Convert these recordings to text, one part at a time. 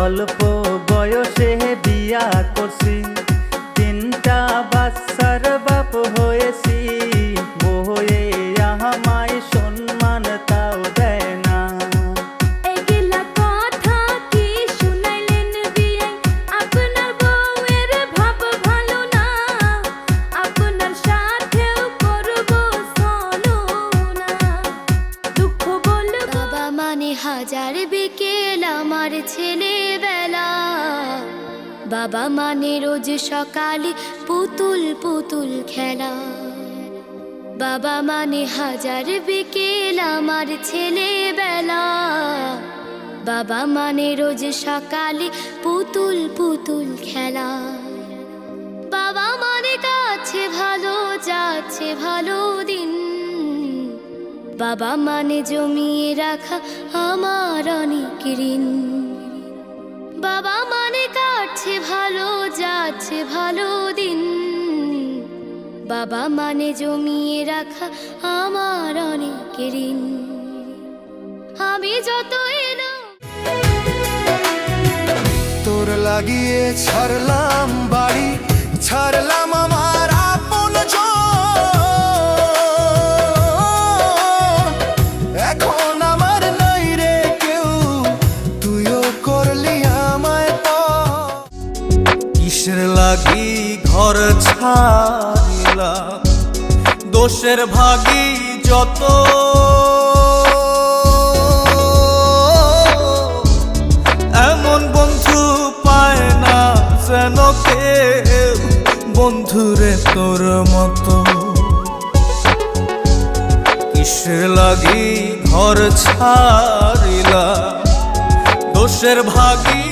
অল্প বয়সে বিয়া করছি, 3টা বাচ্চার বাপ হয়েছি, বউয়ে আমায় সম্মান তাও দেয় না। এগুলা কথা কি শুনাইলেন বিয়াই, আপনার বউয়ের ভাব ভালো না, আপনার সাথেও করব চলো না। দুঃখ বলবো বাবা মানে হাজার বিকেল আমার ছেলেবেলা, বাবা মানে রোজ সকালে পুতুল পুতুল খেলা, বাবা মানে হাজার বিকেল আমার ছেলেবেলা, বাবা মানে রোজ সকালে পুতুল পুতুল খেলা, বাবা মানে কাছে ভালো যাচ্ছে ভালো দিন, বাবা মানে জমিয়ে রাখা আমার অনেক ঋণ, বাবা মানে কাটছে ভালো যাচ্ছে ভালো দিন, বাবা মানে জমিয়ে রাখা আমার অনেক ঋণ। আমি যত এলো তোর লাগিয়ে ছাড়লাম বাড়ি, ছাড়লাম আমার আপন এখন আমার নাই রে কেউ, তুইও করলি আমায় কিসের লাগি ঘর ছাড়িলা, দোষের ভাগী যত এমন বন্ধু পায় না যেন কেউ, বন্ধুরে তোর মতো। কিসের লাগি ঘর ছাড়িলা, দোষের ভাগী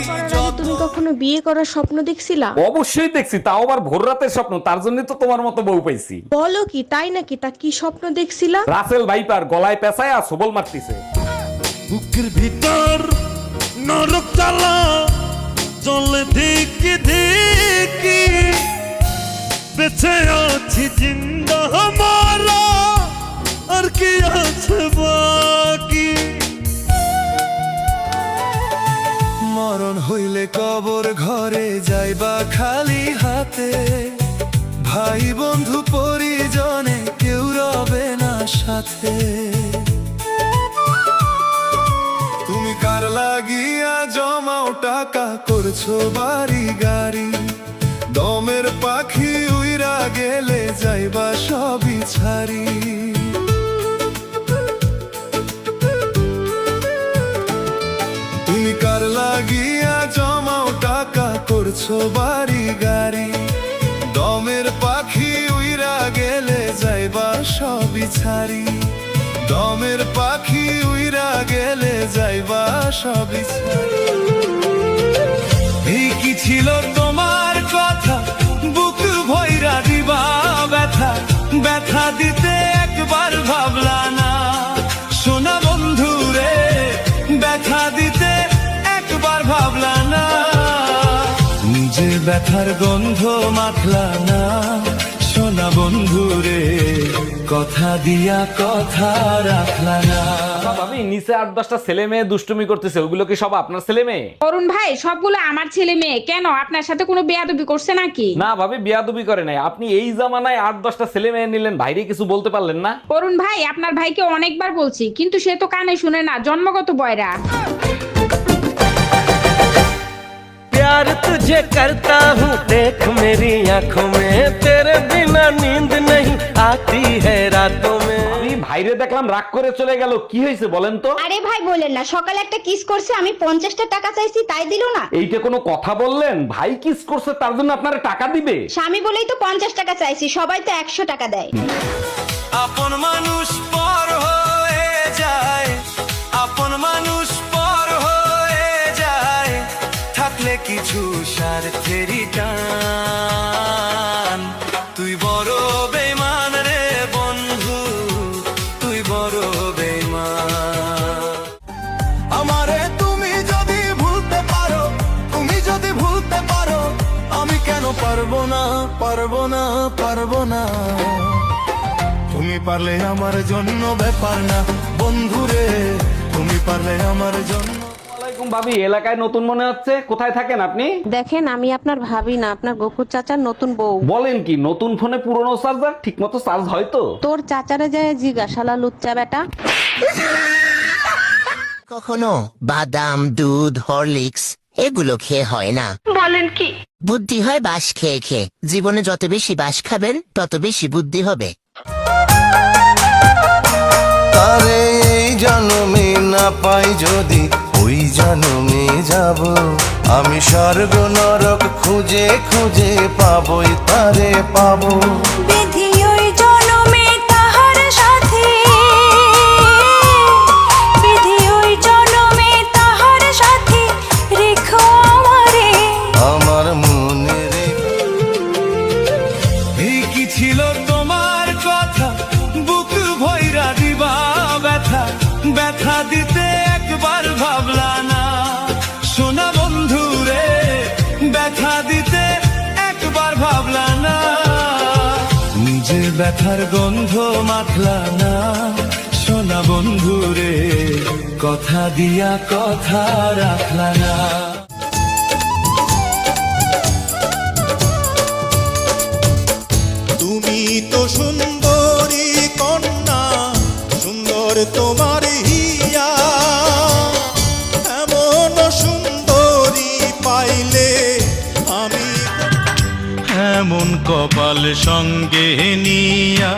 তুমি কখনো বিয়ে করার স্বপ্ন দেখছিলা? অবশ্যই দেখছি, তাও আবার ভোর রাতের স্বপ্ন। তার জন্য তো তোমার মতো বউ পাইছি। বলো কি, তাই নাকি? তা কি স্বপ্ন দেখছিলা? রাসেল ভাইপার গলায় পেঁচায় আর সবল মারতিছে। বুকের ভিতর নরক জ্বালা চলে দেখি দেখি, বেঁচে আছি জিন্দা আমারা, আর কি আছে বাকি। মরণ হইলে কবর ঘরে যাইবা খালি হাতে, ভাই বন্ধু পরিজনে কেউ রবে না সাথে। তুমি কার লাগিয়া জমাও টাকা করছো বাড়ি গাড়ি, দমের পাখি উইরা গেলে যাইবা সবই ছাড়ি। তুমি কার লাগিয়া জমাও টাকা করছো বাড়ি গাড়ি, দমের পাখি উইরা গেলে যাইবা সবই ছাড়ি, দমের পাখি উইরা গেলে যাইবা সবই ছাড়ি। এই কি ছিল তোমার কথা, বুক ভইরা দিবা ব্যথা, ব্যথা দিতে একবার ভাবলা না, সোনা বন্ধু রে ব্যথা দিতে একবার ভাবলা না, নিজে ব্যথার গন্ধ মাখলা না, সোনা বন্ধু রে কথা দিয়া কথা রাখলা না। ভাবি নিচে 8-10টা ছেলে মেয়ে দুষ্টুমি করতেছে, ওগুলো কি সব আপনার ছেলে মেয়ে? অরুণ ভাই, সবগুলো আমার ছেলে মেয়ে। কেন, আপনার সাথে কোনো বেয়াদবি করছে নাকি? না ভাবি, বিয়াদবি করে নাই। আপনি এই জামানায় 8-10টা ছেলে মেয়ে নিলেন, ভাইরে কিছু বলতে পারলেন না? অরুণ ভাই, আপনার ভাইকে অনেকবার বলছি, কিন্তু সে তো কানে শুনে না, জন্মগত বয়রা। प्यार तुझे करता हूँ देख मेरी आँखों में, तेरे बिना नींद नहीं आती है रातों में। আমি ভাইরে দেখলাম রাগ করে চলে গেল, কি হয়েছে বলেন তো? আরে ভাই বলেন না, সকালে একটা কিস করছে, আমি 50টা টাকা চাইছি তাই দিল না। এইটা কোনো কথা বললেন? ভাই কিস করছে তার জন্য আপনারা টাকা দিবে? স্বামী বলেই তো 50 টাকা চাইছি, সবাই তো 100 টাকা দেয়। আপন মানুষ পর হয়ে যায়, আপন মানুষ পর হয়ে যায়, থাকলে কিছু স্বার্থেরই টান। তুই বড় বেঈমান রে বন্ধু, তুই বড় বেঈমান। আমারে তুমি যদি ভুলতে পারো, তুমি যদি ভুলতে পারো, আমি কেন পারবো না, পারবো না, পারবো না। তুমি পারলে আমার জন্য ব্যাপার না বন্ধুরে, তুমি পারলে আমার জন্য। আলাইকুম ভাবি, এলাকায় নতুন মনে হচ্ছে, কোথায় থাকেন আপনি? দেখেন আমি আপনার ভাবি না, আপনার গফুর চাচার নতুন বউ। বলেন কি, নতুন ফোনে পুরনো চার্জার ঠিক মতো চার্জ হয় তো? তোর চাচারে যায় জিজ্ঞাসালা লুচ্চা বেটা। কখনো বাদাম, দুধ, হরলিক্স এগুলো খেয়ে হয় না। বলেন কি? বুদ্ধি হয় বাঁশ খেয়ে খেয়ে। জীবনে যত বেশি বাঁশ খাবেন তত বেশি বুদ্ধি হবে। তারে এই জন্মে না পাই যদি ওই জন্মে যাব, আমি স্বর্গ নরক খুঁজে খুঁজে পাবই তারে পাবো। বিধি ওই জনমে তাহার সাথে, বিধি ওই জনমে তাহার সাথে রেখো আমারে। আমার মনে এই কি ছিল তোমার কথা, বুক ভৈরা দিবা ব্যথা, ব্যথা দিতে একবার ভাবলা না সোনা বন্ধু রে, ব্যথা দিতে একবার ভাবলা না, নিজের ব্যথার গন্ধ মাখলা না সোনা বন্ধু রে, কথা দিয়া কথা রাখলা না। তুমি তো সুন্দরী কন্যা, সুন্দর তোমার হিয়া, এমন সুন্দরী পাইলে আমি এমন কপাল সঙ্গে নিয়া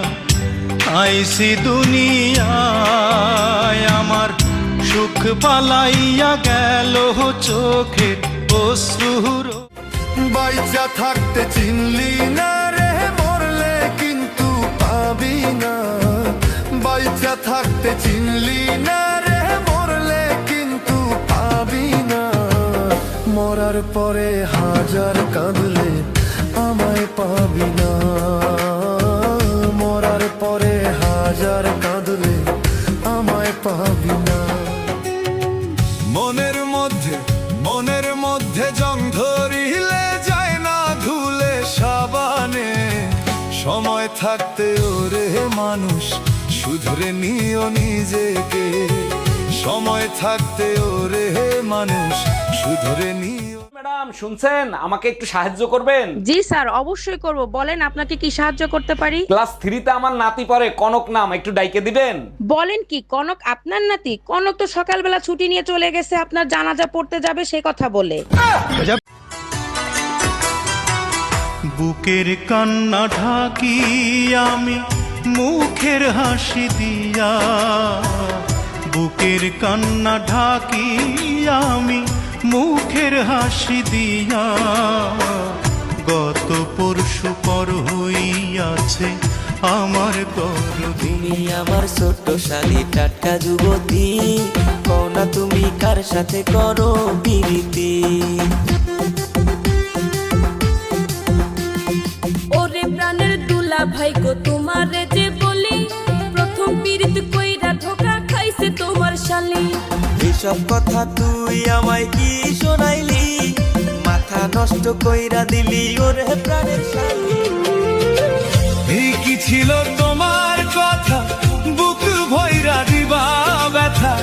আইসি দুনিয়ায়, আমার সুখ পালাইয়া গেল চোখের অশ্রুর। বাইচা থাকতে চিনলি না রে, মরলে কিন্তু পাবি না, বাইচা থাকতে চিনলি না রে, মরলে কিন্তু পাবি না, মরার পরে হাজার কাঁদলে আমায় পাবি না, মরার পরে হাজার কাঁদলে আমায় পাবি না। মনের মধ্যে জং ধরিলে যায় না ধুলে সাবানে, সময় থাকতে ওরে মানুষ শুধরে নিও নিজেকে, সময় থাকতে ওরে মানুষ শুধরে নিও। ম্যাডাম শুনছেন, আমাকে একটু সাহায্য করবেন? জি স্যার, অবশ্যই করব। বলেন আপনাকে কি সাহায্য করতে পারি? ক্লাস 3-তে আমার নাতি পড়ে, কনক নাম, একটু ডাইকে দিবেন? বলেন কি, কনক আপনার নাতি? কনক তো সকালবেলা ছুটি নিয়ে চলে গেছে আপনার জানাজা পড়তে যাবে সে কথা বলে। বুকের কান্না ঢাকি আমি মুখের হাসি দিয়া, বুকের কান্না ঢাকি আমি মুখের হাসি দিয়া, গত পরশু পর হইয়াছে আমার গর্ব। তুমি আমার ছোট্ট শালি টাটকা যুবতী, কওনা তুমি কার সাথে করো প্রীতি। ওরে প্রাণের দুলা ভাই গো তোমারে যে বলি, প্রথম পীড়িত কইরা ধোকা খাইছে তোমার শালি। এসব কথা তুই আমায় কি শোনাইলি, মাথা নষ্ট কইরা দিলি ওরে প্রাণের শালি। এই কি ছিল তোমার কথা, বুক ভৈরা দিবা ব্যথা,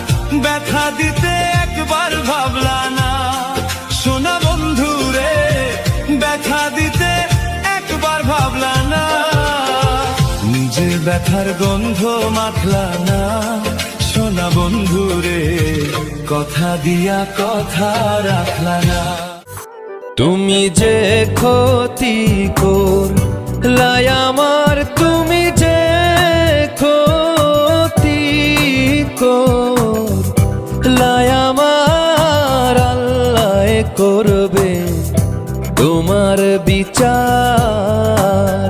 ব্যথা দিতে একবার ভাবলা না সোনা বন্ধু রে, ব্যথা দিতে একবার ভাবলা না, নিজের ব্যথার গন্ধ মাখলা না সোনা বন্ধু রে, কথা দিয়া কথা রাখলা না। তুমি যে ক্ষতি করলাই আমার, তুমি যে ক্ষতি করলাই আমার, আল্লাহ করবে তোমার বিচার।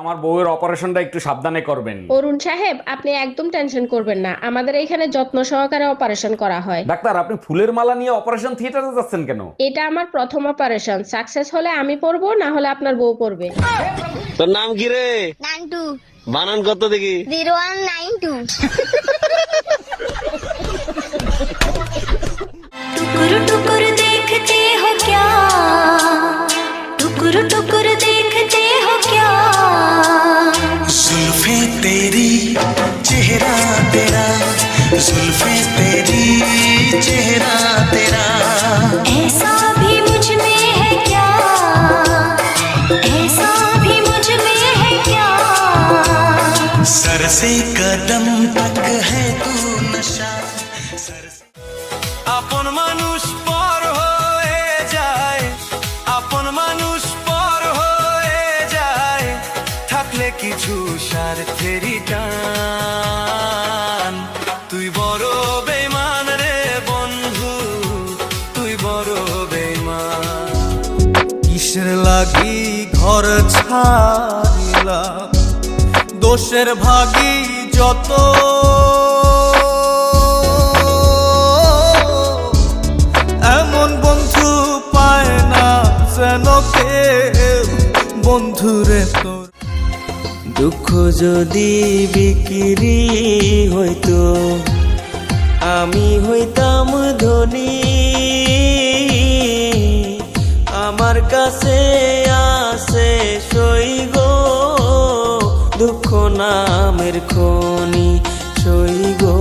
আমার বউয়ের অপারেশনটা একটু সাবধানে করবেন। অরুণ সাহেব, আপনি একদম টেনশন করবেন না, আমাদের এখানে যত্ন সহকারে অপারেশন করা হয়। ডাক্তার, আপনি ফুলের মালা নিয়ে অপারেশন থিয়েটারে যাচ্ছেন কেন? এটা আমার প্রথম অপারেশন, সাকসেস হলে আমি পড়বো, না হলে আপনার বউ পড়বে। তোর নাম কি রে? নান্টু। বানান কত দেখি? 0192। टुकुर टुकुर देखते हो क्या, टुकुर टुकुर देखते हो क्या, जुल्फे तेरी चेहरा तेरा, जुल्फे तेरी चेहरा আপন মানুষ পর হয়ে যায়, আপন মানুষ পর হয়ে যায়, থাকলে কিছু স্বার্থেরই টান। তুই বড় বেঈমান রে বন্ধু, তুই বড় বেঈমান। কিসের লাগি ঘর ছাড়িলাম, দোষের ভাগী যত, এমন বন্ধু পায় না যেন কেউ, বন্ধুরে তোর। দুঃখ যদি বিক্রি হইতো, আমি হইতাম ধনী। আমার কাছে আছে সই গো, দুঃখ নামের খনি সই গো।